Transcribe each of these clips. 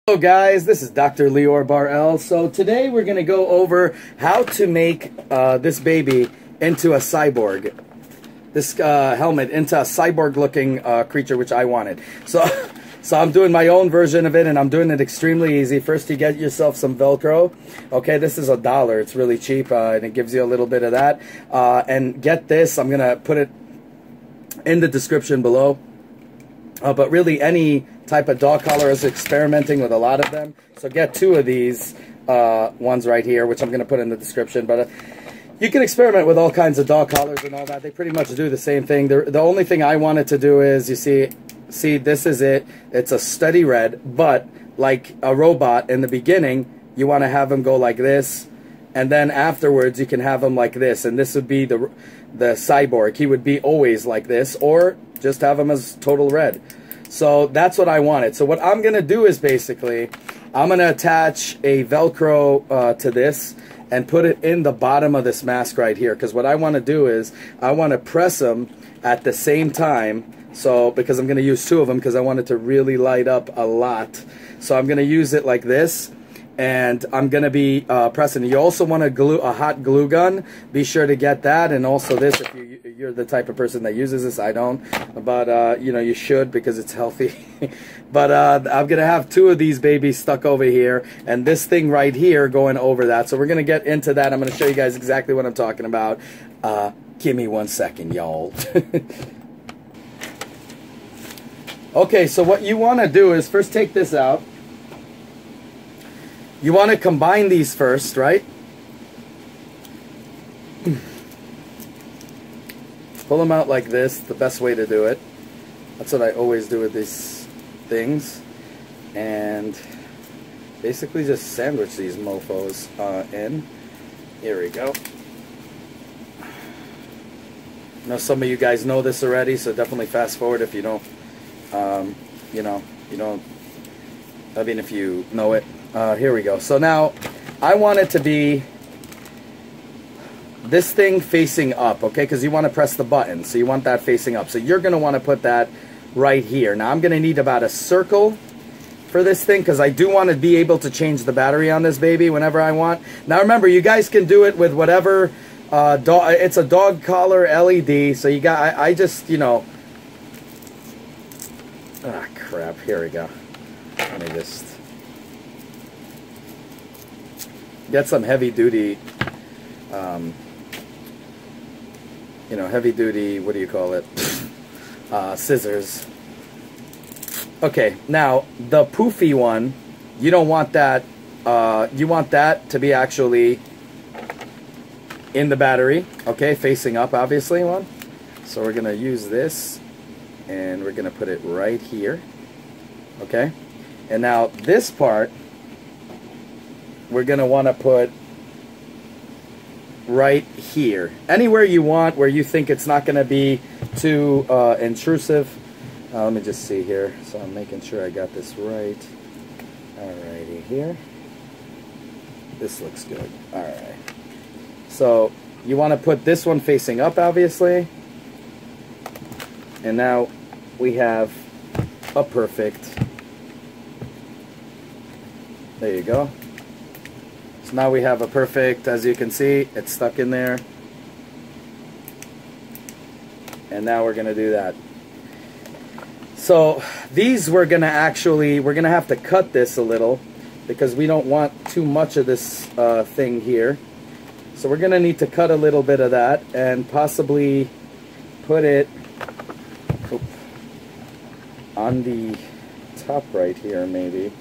Hello guys, this is Dr. Lior Bar-El. So today we're going to go over how to make this baby into a cyborg. This helmet into a cyborg looking creature, which I wanted. So I'm doing my own version of it, and I'm doing it extremely easy. First, you get yourself some Velcro. Okay, this is $1. It's really cheap, and it gives you a little bit of that. And get this, I'm going to put it in the description below. But really, any type of dog collar is experimenting with a lot of them. So get 2 of these ones right here, which I'm going to put in the description. But you can experiment with all kinds of dog collars and all that. They pretty much do the same thing. The only thing I wanted to do is, you see, this is it. It's a steady red, but like a robot in the beginning, you want to have them go like this. And then afterwards, you can have them like this. And this would be the cyborg. He would be always like this, or just have him as total red. So that's what I wanted. So what I'm going to do is basically, I'm going to attach a Velcro to this and put it in the bottom of this mask right here. Because what I want to do is, I want to press them at the same time. So, because I'm going to use 2 of them because I want it to really light up a lot. So I'm going to use it like this. And I'm going to be pressing. You also want a hot glue gun. Be sure to get that. And also this, if you're the type of person that uses this. I don't. But, you know, you should because it's healthy. But I'm going to have 2 of these babies stuck over here. And this thing right here going over that. So we're going to get into that. I'm going to show you guys exactly what I'm talking about. Give me 1 second, y'all. Okay, so what you want to do is first take this out. You want to combine these first, right? Pull them out like this, the best way to do it. That's what I always do with these things. And basically just sandwich these mofos in. Here we go. I know some of you guys know this already, so definitely fast forward if you don't, I mean, if you know it. Here we go. So now, I want it to be this thing facing up, okay? Because you want to press the button, so you want that facing up. So you're going to want to put that right here. Now, I'm going to need about a circle for this thing, because I do want to be able to change the battery on this baby whenever I want. Now, remember, you guys can do it with whatever, it's a dog collar LED, so you got, I just, you know, ah, crap, here we go. Let me just get some heavy duty, heavy duty, what do you call it, scissors. Okay, now the poofy one, you don't want that, you want that to be actually in the battery, okay, facing up, obviously, one. So we're going to use this, and we're going to put it right here, okay. And now this part, we're going to want to put right here. Anywhere you want, where you think it's not going to be too intrusive. Let me just see here. So I'm making sure I got this right. Alrighty, here. This looks good. Alright. So you want to put this one facing up, obviously. And now we have a perfect. There you go. So now we have a perfect, as you can see, it's stuck in there. And now we're going to do that. So these we're going to have to cut this a little because we don't want too much of this thing here. So we're going to need to cut a little bit of that and possibly put it on the top right here, maybe.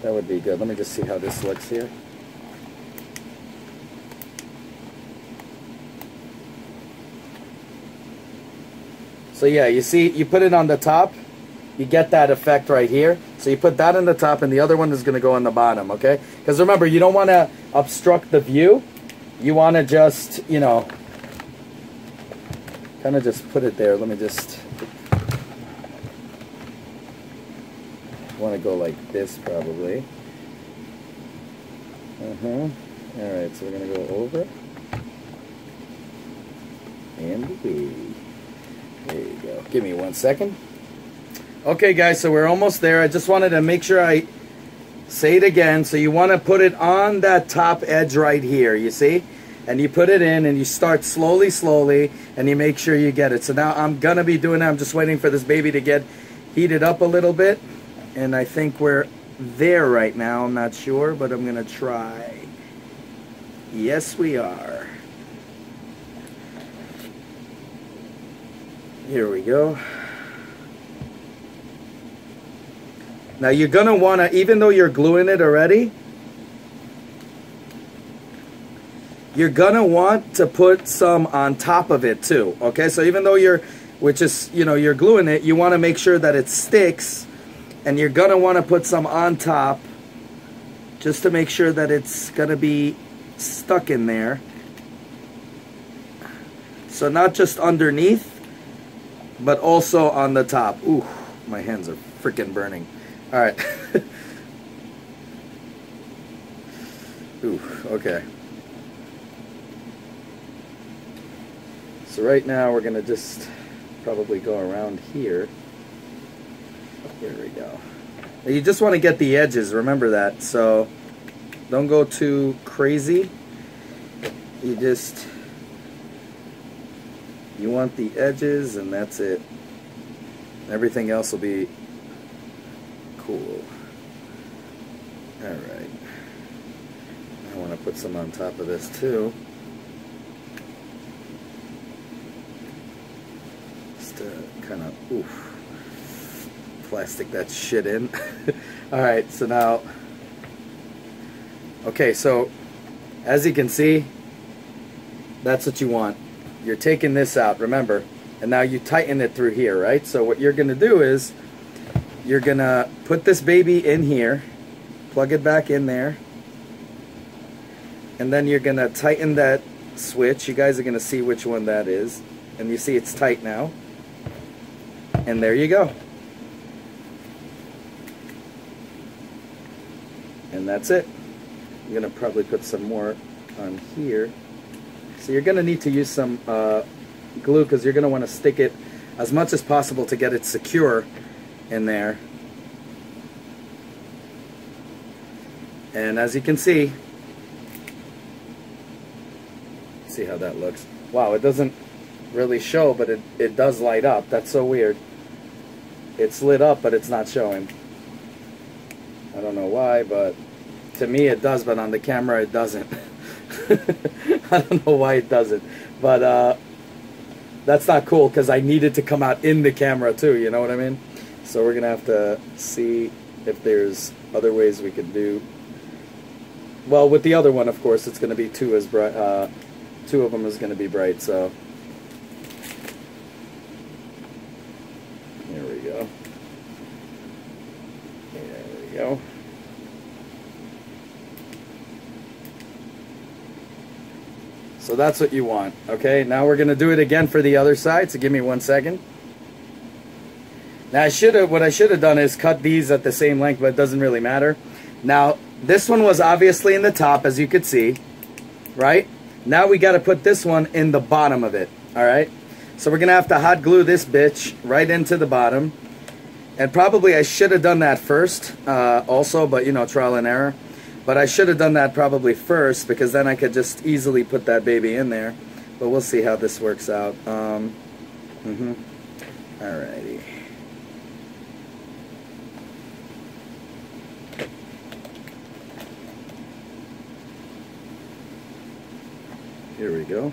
That would be good. Let me just see how this looks here. So yeah, you see, you put it on the top, you get that effect right here. So you put that on the top, and the other one is going to go on the bottom, okay? Because remember, you don't want to obstruct the view. You want to just, you know, kind of just put it there. Let me just... want to go like this probably. Alright, so we're going to go over. And away. There you go. Give me 1 second. Okay guys, so we're almost there. I just wanted to make sure I Say it again. So you want to put it on that top edge right here, you see? And you put it in and you start slowly, slowly, and you make sure you get it. So now I'm going to be doing that. I'm just waiting for this baby to get heated up a little bit. And I think we're there right now. I'm not sure, but I'm going to try. Yes, we are. Here we go. Now you're going to want to, even though you're gluing it already, you're going to want to put some on top of it too. Okay, so even though you're, which is, you know, you're gluing it, you want to make sure that it sticks, and you're going to want to put some on top just to make sure that it's going to be stuck in there. So not just underneath, but also on the top. Ooh, my hands are freaking burning. All right. Ooh, okay. So right now we're going to just probably go around here. Here we go. Now you just want to get the edges, remember that. So don't go too crazy. You want the edges, and that's it. Everything else will be cool. Alright. I want to put some on top of this too. Just to kind of, oof, plastic that shit in. Alright, so now, okay, so as you can see, that's what you want. You're taking this out, remember, and now you tighten it through here, right? So what you're going to do is, you're going to put this baby in here, plug it back in there, and then you're going to tighten that switch. You guys are going to see which one that is, and you see it's tight now, and there you go. And that's it. I'm going to probably put some more on here. So you're going to need to use some glue, because you're going to want to stick it as much as possible to get it secure in there. And as you can see how that looks. Wow, it doesn't really show, but it does light up. That's so weird. It's lit up, but it's not showing. I don't know why, but to me it does, but on the camera it doesn't. I don't know why it doesn't, but that's not cool, because I need it to come out in the camera too, you know what I mean? So we're gonna have to see if there's other ways we could do. Well, with the other one, of course, it's gonna be two as bright. Two of them is gonna be bright. So there we go. There we go. So that's what you want. Okay, now we're gonna do it again for the other side. So give me 1 second. Now what I should have done is cut these at the same length, but it doesn't really matter. Now this one was obviously in the top, as you could see, right? Now we got to put this one in the bottom of it. All right. So we're gonna have to hot glue this bitch right into the bottom, and probably I should have done that first, also, but you know, trial and error. But I should have done that probably first, because then I could just easily put that baby in there. But we'll see how this works out. Alrighty. Here we go.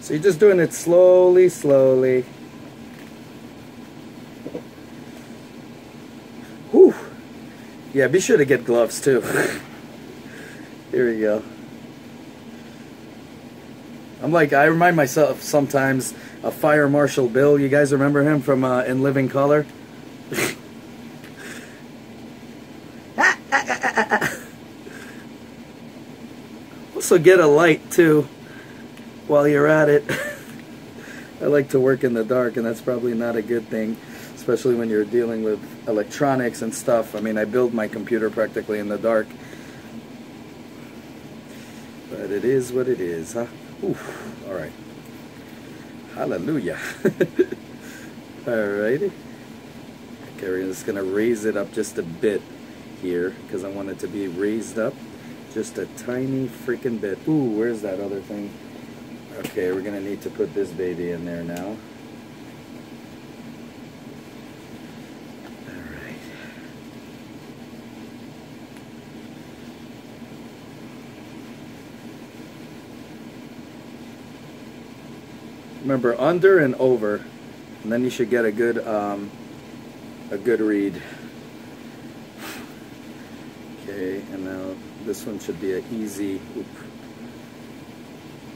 So you're just doing it slowly, slowly. Whew. Yeah, be sure to get gloves too. Here we go. I remind myself sometimes of Fire Marshal Bill. You guys remember him from In Living Color? Also get a light too while you're at it. I like to work in the dark, and that's probably not a good thing, especially when you're dealing with electronics and stuff. I mean, I build my computer practically in the dark. But it is what it is, huh? Oof. All right. Hallelujah. Alrighty. Okay, we're just going to raise it up just a bit here because I want it to be raised up just a tiny freaking bit. Ooh, where's that other thing? Okay, we're gonna need to put this baby in there now. Alright. Remember, under and over, and then you should get a good read. Okay, and now this one should be an easy,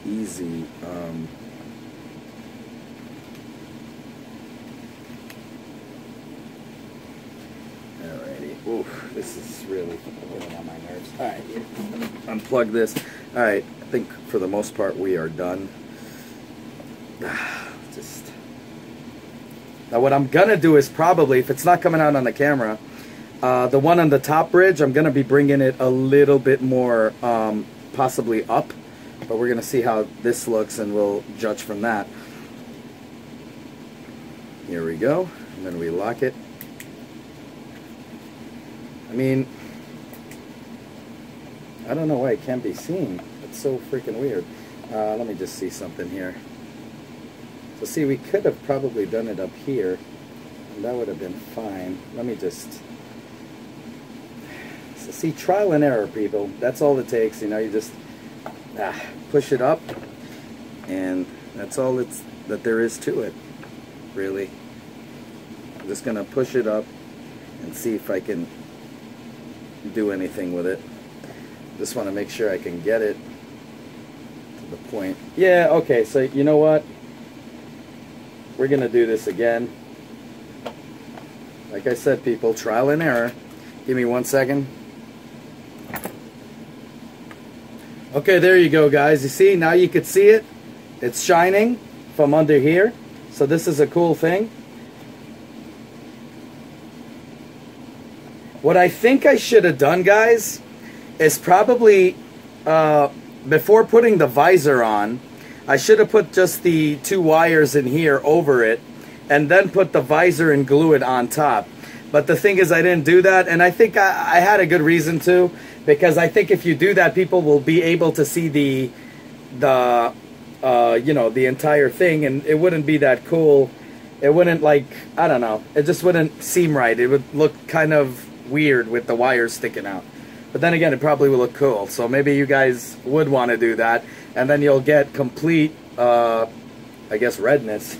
alrighty. Oof, this is really getting on my nerves. Alright, unplug this. Alright, I think for the most part we are done. Just now what I'm gonna do is probably, if it's not coming out on the camera, the one on the top bridge, I'm gonna be bringing it a little bit more possibly up, but we're gonna see how this looks and we'll judge from that. Here we go, and then we lock it. I mean, I don't know why it can't be seen. It's so freaking weird. Let me just see something here. So see, we could have probably done it up here, and that would have been fine. Let me just... So see, trial and error, people. That's all it takes. You know, you just push it up, and that's all that there is to it, really. I'm just going to push it up and see if I can do anything with it. Just want to make sure I can get it to the point. Yeah, okay, so you know what? We're going to do this again. Like I said, people, trial and error. Give me 1 second. Okay, there you go, guys. You see, now you can see it. It's shining from under here. So this is a cool thing. What I think I should have done, guys, is probably, before putting the visor on, I should have put just the 2 wires in here over it, and then put the visor and glue it on top. But the thing is, I didn't do that, and I think I had a good reason to, because I think if you do that, people will be able to see the you know, the entire thing, and it wouldn't be that cool. It wouldn't, like, I don't know, it just wouldn't seem right. It would look kind of weird with the wires sticking out. But then again, it probably would look cool. So maybe you guys would want to do that, and then you'll get complete, I guess, redness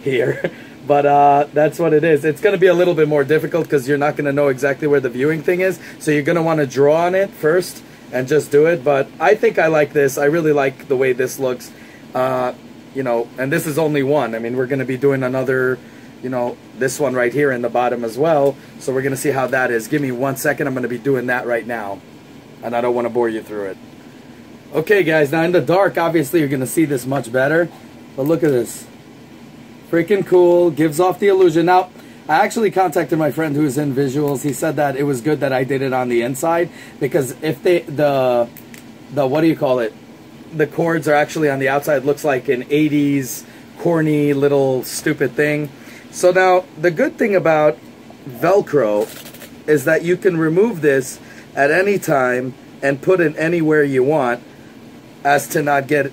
here. But that's what it is. It's going to be a little bit more difficult because you're not going to know exactly where the viewing thing is. So you're going to want to draw on it first and just do it. But I think I like this. I really like the way this looks. You know, and this is only one. I mean, we're going to be doing another, you know, this one right here in the bottom as well. So we're going to see how that is. Give me 1 second. I'm going to be doing that right now. And I don't want to bore you through it. Okay, guys. Now, in the dark, obviously, you're going to see this much better. But look at this. Freaking cool. Gives off the illusion. Now, I actually contacted my friend who's in visuals. He said that it was good that I did it on the inside. Because if the what do you call it? The cords are actually on the outside. It looks like an 80s corny little stupid thing. So now, the good thing about Velcro is that you can remove this at any time and put it anywhere you want as to not get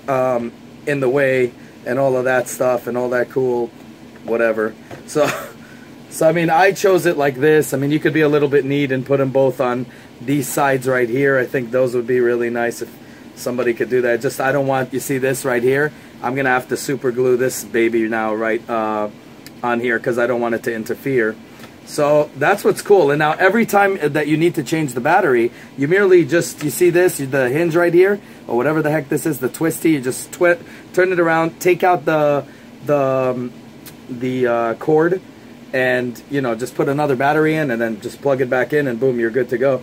in the way and all of that stuff and all that cool whatever. So I mean, I chose it like this. I mean, you could be a little bit neat and put them both on these sides right here. I think those would be really nice if somebody could do that. Just, I don't want, you see this right here? I'm going to have to super glue this baby now right on here because I don't want it to interfere. So that's what's cool. And now every time that you need to change the battery, you merely just, you see this, the hinge right here, or whatever the heck this is, the twisty, you just turn it around, take out the cord, and, you know, just put another battery in, and then just plug it back in, and boom, you're good to go.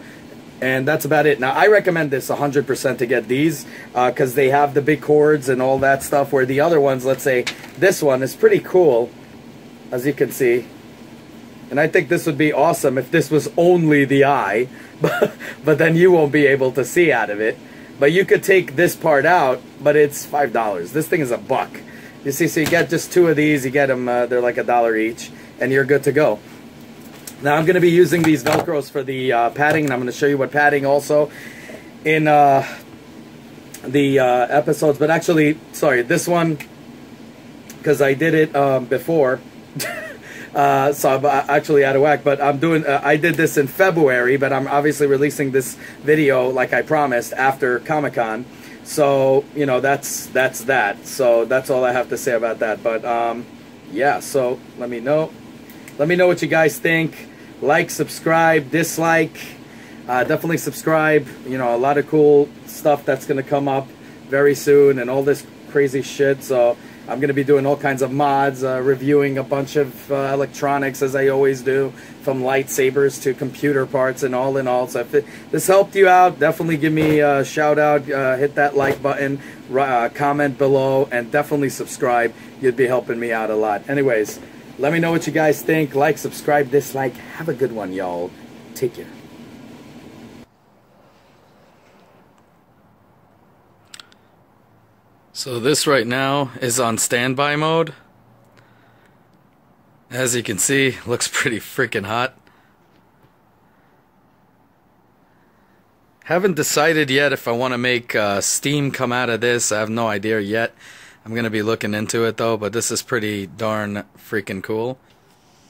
And that's about it. Now, I recommend this 100% to get these, because they have the big cords and all that stuff, where the other ones, let's say, this one is pretty cool, as you can see. And I think this would be awesome if this was only the eye, but then you won't be able to see out of it. But you could take this part out, but it's $5. This thing is $1. You see, so you get just 2 of these, you get them, they're like $1 each, and you're good to go. Now I'm going to be using these Velcros for the padding, and I'm going to show you what padding also in the episodes. But actually, sorry, this one, because I did it before, so I'm actually out of whack. But I'm doing, I did this in February, but I'm obviously releasing this video like I promised after Comic-Con. So, you know, that's that. So that's all I have to say about that. But yeah, so let me know what you guys think. Like, subscribe, dislike. Definitely subscribe. You know, a lot of cool stuff that's going to come up very soon and all this crazy shit. So I'm going to be doing all kinds of mods, reviewing a bunch of electronics as I always do, from lightsabers to computer parts and all in all. So if this helped you out, definitely give me a shout out, hit that like button, comment below, and definitely subscribe. You'd be helping me out a lot. Anyways, let me know what you guys think. Like, subscribe, dislike. Have a good one, y'all. Take care. So this right now is on standby mode. As you can see, looks pretty freaking hot. Haven't decided yet if I want to make steam come out of this. I have no idea yet. I'm going to be looking into it though, but this is pretty darn freaking cool.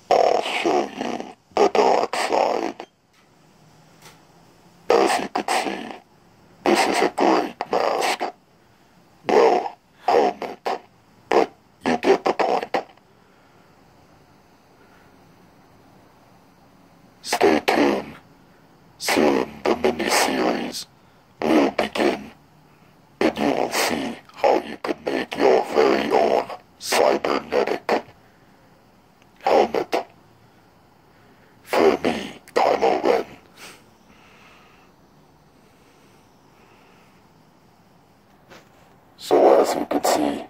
I'll show you the dark side. As you can see, this is a great mask. Well, helmet, but you get the point. Stay tuned. Soon the mini-series will begin, and you will see how you can make your very own cybernetic helmet. For me, Kylo Ren. So as you can see,